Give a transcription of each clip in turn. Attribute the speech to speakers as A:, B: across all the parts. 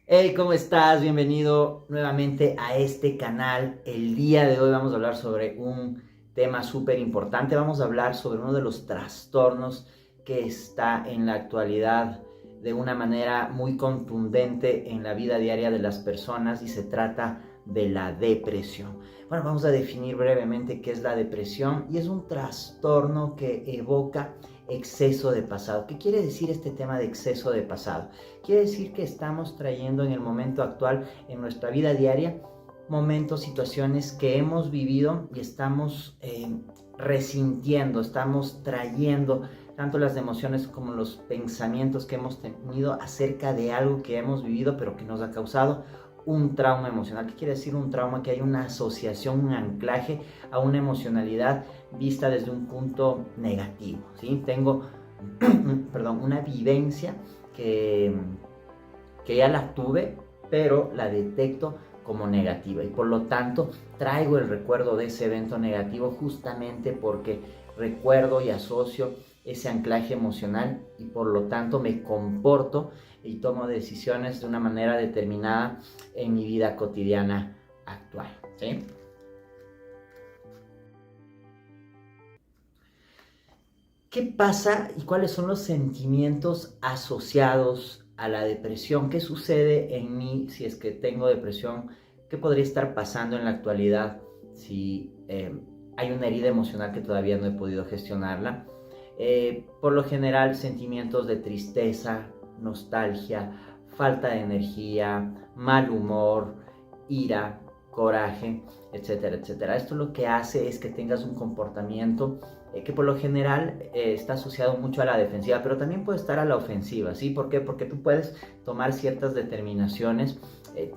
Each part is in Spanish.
A: Hey, ¿cómo estás? Bienvenido nuevamente a este canal. El día de hoy vamos a hablar sobre un tema súper importante. Vamos a hablar sobre uno de los trastornos que está en la actualidad de una manera muy contundente en la vida diaria de las personas y se trata de la depresión. Bueno, vamos a definir brevemente qué es la depresión y es un trastorno que evoca exceso de pasado. ¿Qué quiere decir este tema de exceso de pasado? Quiere decir que estamos trayendo en el momento actual, en nuestra vida diaria, momentos, situaciones que hemos vivido y estamos resintiendo, estamos trayendo tanto las emociones como los pensamientos que hemos tenido acerca de algo que hemos vivido pero que nos ha causado un trauma emocional. ¿Qué quiere decir un trauma? Que hay una asociación, un anclaje a una emocionalidad vista desde un punto negativo, ¿sí? Tengo, perdón, una vivencia que, que ya la tuve, pero la detecto como negativa y por lo tanto traigo el recuerdo de ese evento negativo justamente porque recuerdo y asocio ese anclaje emocional y por lo tanto me comporto y tomo decisiones de una manera determinada en mi vida cotidiana actual, ¿sí? ¿Qué pasa y cuáles son los sentimientos asociados a la depresión? ¿Qué sucede en mí si es que tengo depresión? ¿Qué podría estar pasando en la actualidad si hay una herida emocional que todavía no he podido gestionarla? Por lo general, sentimientos de tristeza, nostalgia, falta de energía, mal humor, ira, coraje, etcétera, etcétera. Esto lo que hace es que tengas un comportamiento que por lo general está asociado mucho a la defensiva, pero también puede estar a la ofensiva, ¿sí? ¿Por qué? Porque tú puedes tomar ciertas determinaciones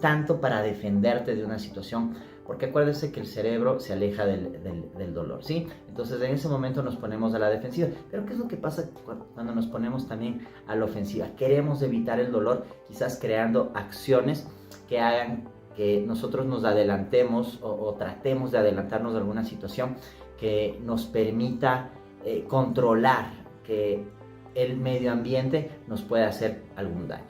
A: tanto para defenderte de una situación, porque acuérdese que el cerebro se aleja del dolor, ¿sí? Entonces en ese momento nos ponemos a la defensiva. Pero ¿qué es lo que pasa cuando nos ponemos también a la ofensiva? Queremos evitar el dolor, quizás creando acciones que hagan que nosotros nos adelantemos o tratemos de adelantarnos de alguna situación que nos permita controlar que el medio ambiente nos pueda hacer algún daño.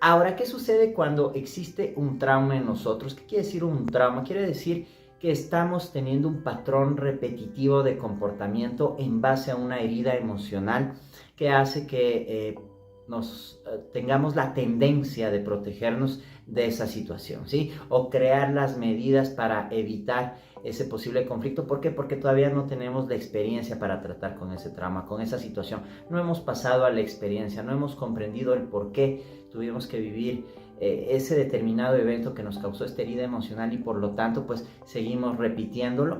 A: Ahora, ¿qué sucede cuando existe un trauma en nosotros? ¿Qué quiere decir un trauma? Quiere decir que estamos teniendo un patrón repetitivo de comportamiento en base a una herida emocional que hace que tengamos la tendencia de protegernos de esa situación, ¿sí? O crear las medidas para evitar ese posible conflicto. ¿Por qué? Porque todavía no tenemos la experiencia para tratar con ese trauma, con esa situación. No hemos pasado a la experiencia, no hemos comprendido el por qué tuvimos que vivir ese determinado evento que nos causó esta herida emocional y por lo tanto pues seguimos repitiéndolo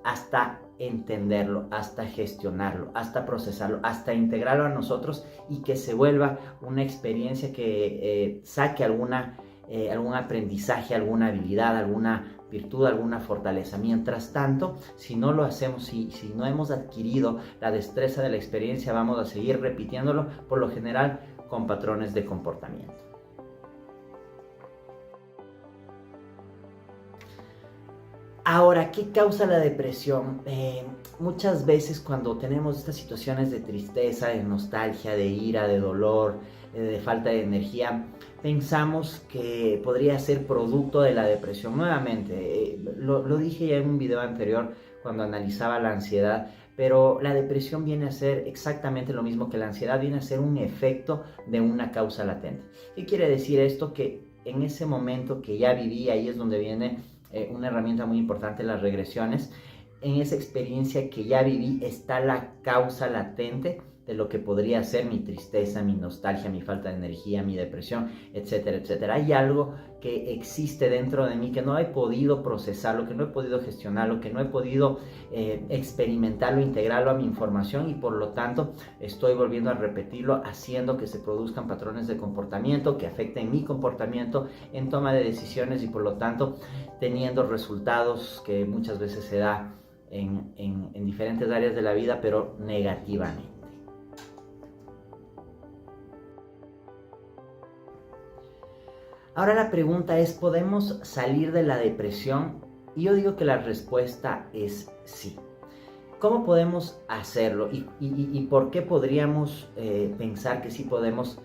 A: hasta entenderlo, hasta gestionarlo, hasta procesarlo, hasta integrarlo a nosotros y que se vuelva una experiencia que saque algún aprendizaje, alguna habilidad, alguna virtud, alguna fortaleza. Mientras tanto, si no lo hacemos, si no hemos adquirido la destreza de la experiencia, vamos a seguir repitiéndolo, por lo general con patrones de comportamiento. Ahora, ¿qué causa la depresión? Muchas veces cuando tenemos estas situaciones de tristeza, de nostalgia, de ira, de dolor, de falta de energía, pensamos que podría ser producto de la depresión. Nuevamente, lo dije ya en un video anterior cuando analizaba la ansiedad, pero la depresión viene a ser exactamente lo mismo que la ansiedad, viene a ser un efecto de una causa latente. ¿Qué quiere decir esto? Que en ese momento que ya viví, ahí es donde viene una herramienta muy importante, las regresiones. En esa experiencia que ya viví está la causa latente de lo que podría ser mi tristeza, mi nostalgia, mi falta de energía, mi depresión, etcétera, etcétera. Hay algo que existe dentro de mí que no he podido procesarlo, que no he podido gestionarlo, que no he podido experimentarlo, integrarlo a mi información y por lo tanto estoy volviendo a repetirlo, haciendo que se produzcan patrones de comportamiento que afecten mi comportamiento en toma de decisiones y por lo tanto teniendo resultados que muchas veces se da en diferentes áreas de la vida, pero negativamente. Ahora la pregunta es, ¿podemos salir de la depresión? Y yo digo que la respuesta es sí. ¿Cómo podemos hacerlo? ¿Y por qué podríamos pensar que sí podemos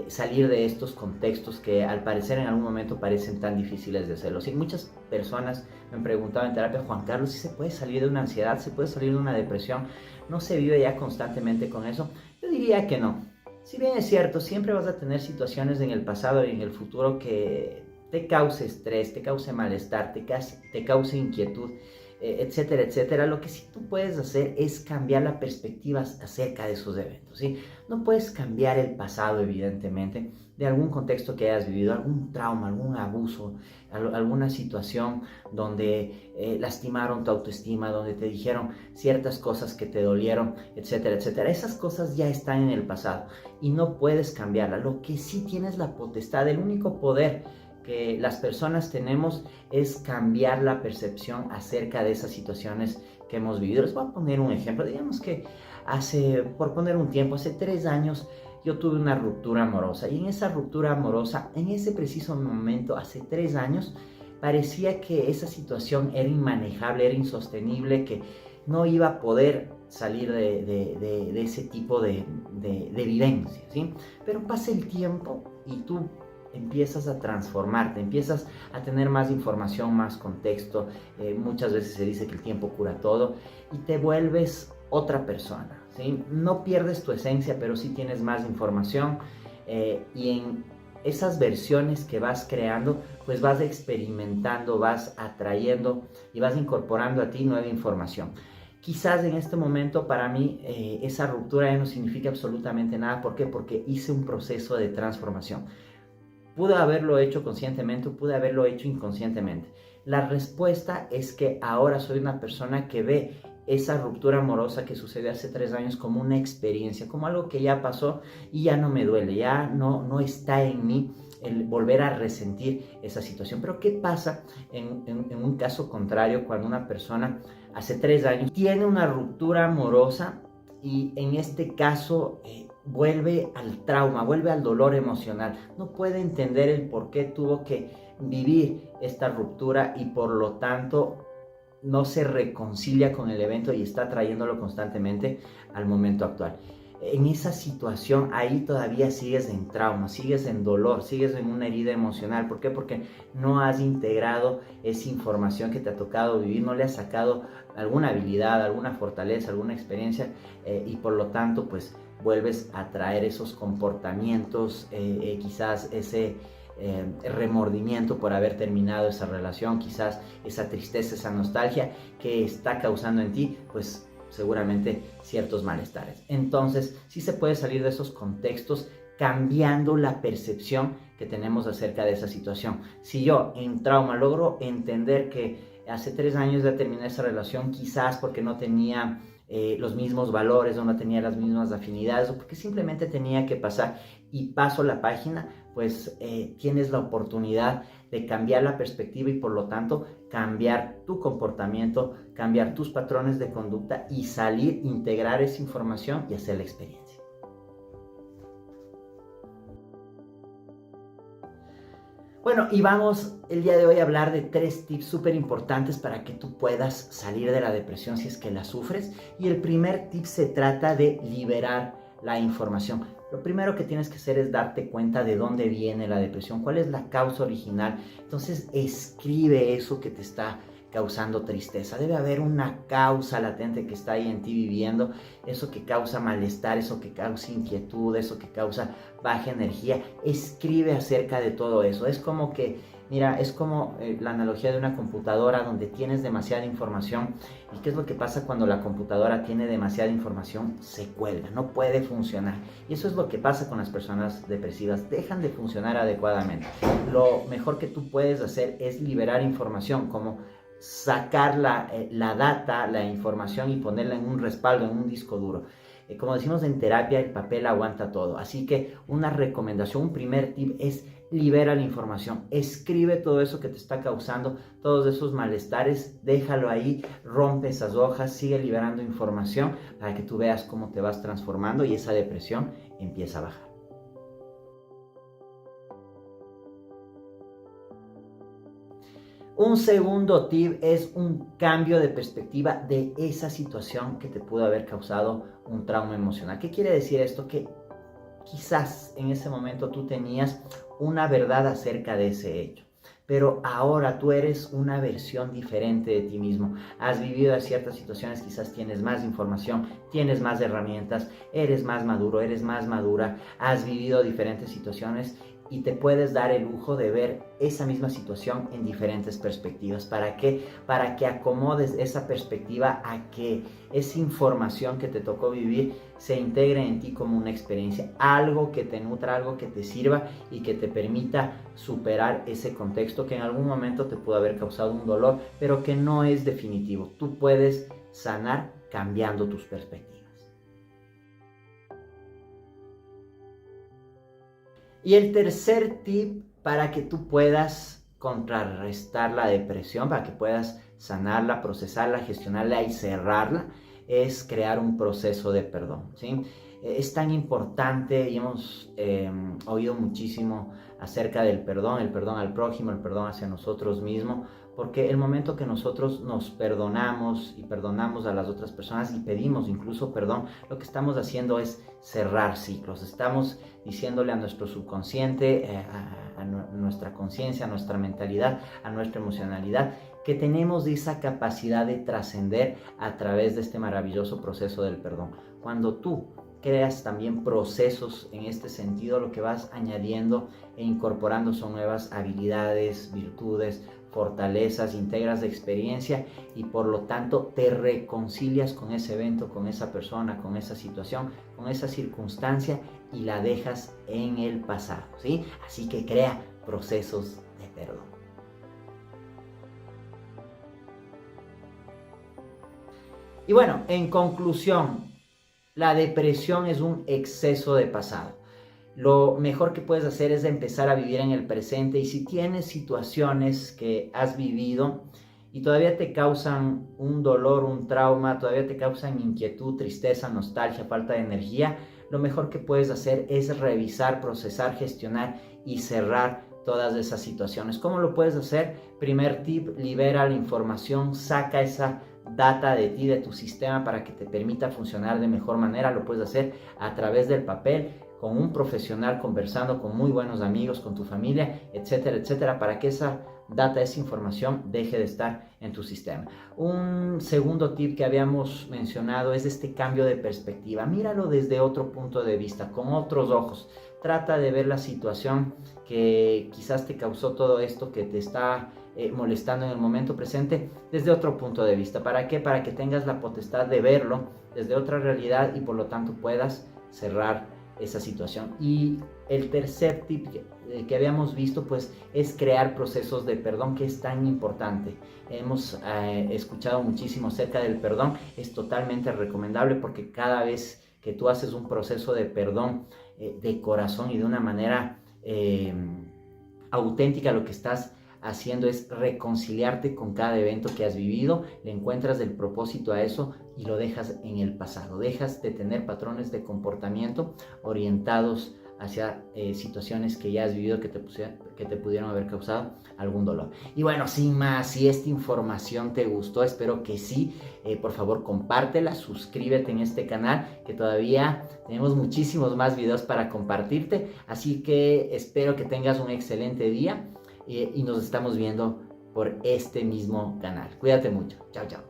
A: salir de estos contextos que al parecer en algún momento parecen tan difíciles de hacerlo? Sí, muchas personas me han preguntado en terapia: Juan Carlos, ¿si se puede salir de una ansiedad? ¿Se puede salir de una depresión? ¿No se vive ya constantemente con eso? Yo diría que no. Si bien es cierto, siempre vas a tener situaciones en el pasado y en el futuro que te cause estrés, te cause malestar, te cause inquietud, etcétera, etcétera. Lo que sí tú puedes hacer es cambiar la perspectiva acerca de esos eventos, ¿sí? No puedes cambiar el pasado, evidentemente, de algún contexto que hayas vivido, algún trauma, algún abuso, alguna situación donde lastimaron tu autoestima, donde te dijeron ciertas cosas que te dolieron, etcétera, etcétera. Esas cosas ya están en el pasado y no puedes cambiarlas. Lo que sí tienes la potestad, el único poder que las personas tenemos es cambiar la percepción acerca de esas situaciones que hemos vivido. Les voy a poner un ejemplo. Digamos que por poner un tiempo, hace 3 años yo tuve una ruptura amorosa, y en esa ruptura amorosa, en ese preciso momento, hace 3 años, parecía que esa situación era inmanejable, era insostenible, que no iba a poder salir de ese tipo de vivencia, ¿sí? Pero pasa el tiempo y tú empiezas a transformarte, empiezas a tener más información, más contexto. Muchas veces se dice que el tiempo cura todo, y te vuelves otra persona, ¿sí? No pierdes tu esencia, pero sí tienes más información, y en esas versiones que vas creando, pues vas experimentando, vas atrayendo y vas incorporando a ti nueva información. Quizás en este momento para mí esa ruptura ya no significa absolutamente nada. ¿Por qué? Porque hice un proceso de transformación. Pude haberlo hecho conscientemente o pude haberlo hecho inconscientemente. La respuesta es que ahora soy una persona que ve esa ruptura amorosa que sucedió hace 3 años como una experiencia, como algo que ya pasó y ya no me duele, ya no está en mí el volver a resentir esa situación. Pero ¿qué pasa en un caso contrario, cuando una persona hace 3 años tiene una ruptura amorosa y en este caso vuelve al trauma, vuelve al dolor emocional? No puede entender el por qué tuvo que vivir esta ruptura y por lo tanto no se reconcilia con el evento y está trayéndolo constantemente al momento actual. En esa situación, ahí todavía sigues en trauma, sigues en dolor, sigues en una herida emocional. ¿Por qué? Porque no has integrado esa información que te ha tocado vivir, no le has sacado alguna habilidad, alguna fortaleza, alguna experiencia, y por lo tanto pues vuelves a traer esos comportamientos, quizás ese remordimiento por haber terminado esa relación, quizás esa tristeza, esa nostalgia que está causando en ti pues seguramente ciertos malestares. Entonces sí se puede salir de esos contextos cambiando la percepción que tenemos acerca de esa situación. Si yo en trauma logro entender que hace 3 años ya terminé esa relación, quizás porque no tenía los mismos valores, o no tenía las mismas afinidades, o porque simplemente tenía que pasar y paso la página, pues tienes la oportunidad de cambiar la perspectiva y por lo tanto cambiar tu comportamiento, cambiar tus patrones de conducta y salir, integrar esa información y hacer la experiencia. Bueno, y vamos el día de hoy a hablar de 3 tips súper importantes para que tú puedas salir de la depresión si es que la sufres. Y el primer tip se trata de liberar la información. Lo primero que tienes que hacer es darte cuenta de dónde viene la depresión, cuál es la causa original. Entonces escribe eso que te está causando tristeza. Debe haber una causa latente que está ahí en ti viviendo, eso que causa malestar, eso que causa inquietud, eso que causa baja energía. Escribe acerca de todo eso. Es como que, mira, es como la analogía de una computadora donde tienes demasiada información. ¿Y qué es lo que pasa cuando la computadora tiene demasiada información? Se cuelga, no puede funcionar. Y eso es lo que pasa con las personas depresivas. Dejan de funcionar adecuadamente. Lo mejor que tú puedes hacer es liberar información, como sacar la data, la información y ponerla en un respaldo, en un disco duro. Como decimos en terapia, el papel aguanta todo. Así que una recomendación, un primer tip es: libera la información. Escribe todo eso que te está causando, todos esos malestares, déjalo ahí, rompe esas hojas, sigue liberando información para que tú veas cómo te vas transformando y esa depresión empieza a bajar. Un segundo tip es un cambio de perspectiva de esa situación que te pudo haber causado un trauma emocional. ¿Qué quiere decir esto? Que quizás en ese momento tú tenías una verdad acerca de ese hecho, pero ahora tú eres una versión diferente de ti mismo. Has vivido ciertas situaciones, quizás tienes más información, tienes más herramientas, eres más maduro, eres más madura, has vivido diferentes situaciones y te puedes dar el lujo de ver esa misma situación en diferentes perspectivas. ¿Para qué? Para que acomodes esa perspectiva a que esa información que te tocó vivir se integre en ti como una experiencia, algo que te nutra, algo que te sirva y que te permita superar ese contexto que en algún momento te pudo haber causado un dolor, pero que no es definitivo. Tú puedes sanar cambiando tus perspectivas. Y el tercer tip para que tú puedas contrarrestar la depresión, para que puedas sanarla, procesarla, gestionarla y cerrarla, es crear un proceso de perdón, ¿sí? Es tan importante y hemos oído muchísimo acerca del perdón, el perdón al prójimo, el perdón hacia nosotros mismos, porque el momento que nosotros nos perdonamos y perdonamos a las otras personas y pedimos incluso perdón, lo que estamos haciendo es cerrar ciclos. Estamos diciéndole a nuestro subconsciente, a nuestra conciencia, a nuestra mentalidad, a nuestra emocionalidad, que tenemos esa capacidad de trascender a través de este maravilloso proceso del perdón. Cuando tú creas también procesos en este sentido, lo que vas añadiendo e incorporando son nuevas habilidades, virtudes, fortalezas, integras de experiencia y por lo tanto te reconcilias con ese evento, con esa persona, con esa situación, con esa circunstancia y la dejas en el pasado, ¿sí? Así que crea procesos de perdón. Y bueno, en conclusión, la depresión es un exceso de pasado. Lo mejor que puedes hacer es empezar a vivir en el presente y si tienes situaciones que has vivido y todavía te causan un dolor, un trauma, todavía te causan inquietud, tristeza, nostalgia, falta de energía, lo mejor que puedes hacer es revisar, procesar, gestionar y cerrar todas esas situaciones. ¿Cómo lo puedes hacer? Primer tip, libera la información, saca esa data de ti, de tu sistema para que te permita funcionar de mejor manera. Lo puedes hacer a través del papel, con un profesional, conversando con muy buenos amigos, con tu familia, etcétera, etcétera, para que esa data, esa información deje de estar en tu sistema. Un segundo tip que habíamos mencionado es este cambio de perspectiva. Míralo desde otro punto de vista, con otros ojos. Trata de ver la situación que quizás te causó todo esto, que te está molestando en el momento presente, desde otro punto de vista. ¿Para qué? Para que tengas la potestad de verlo desde otra realidad y por lo tanto puedas cerrar esa situación. Y el tercer tip que habíamos visto pues es crear procesos de perdón, que es tan importante. Hemos escuchado muchísimo acerca del perdón, es totalmente recomendable porque cada vez que tú haces un proceso de perdón de corazón y de una manera auténtica, lo que estás haciendo es reconciliarte con cada evento que has vivido, le encuentras el propósito a eso y lo dejas en el pasado. Dejas de tener patrones de comportamiento orientados hacia situaciones que ya has vivido que te pudieron haber causado algún dolor. Y bueno, sin más, si esta información te gustó, espero que sí, por favor compártela, suscríbete en este canal que todavía tenemos muchísimos más videos para compartirte, así que espero que tengas un excelente día y nos estamos viendo por este mismo canal. Cuídate mucho. Chao, chao.